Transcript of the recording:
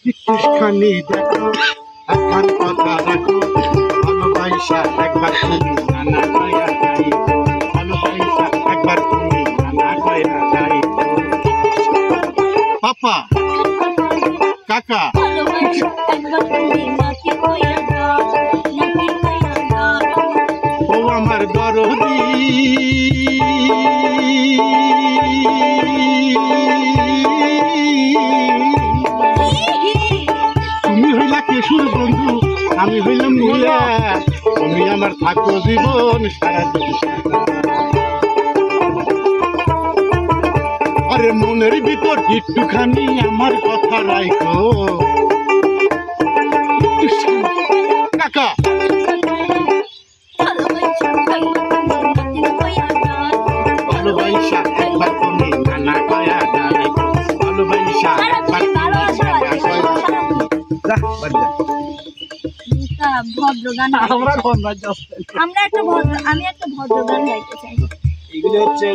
একটুখানি দেখো একখান কথা রাখো ভালোবাসা একবার তুমি নানা কয়া যাই ভালোবাসা একবার তুমি নানা কয়া যাই পাপা কাকা ও আমার দরদি তুমি হইলা কেশুর বন্ধু আমি হইলাম নীলা তুমি আমার থাকো জীবন সারা আরে মনের ভিতর একটুখানি আমার কথা রাখো কাকা ভালোবাসা একবার তুমি নানা কয়া যাই ভালোবাসা একবার ভদ্র গান আমরা একটা ভদ্র আমি একটা ভদ্র গান গাইতে চাই। এগুলো হচ্ছে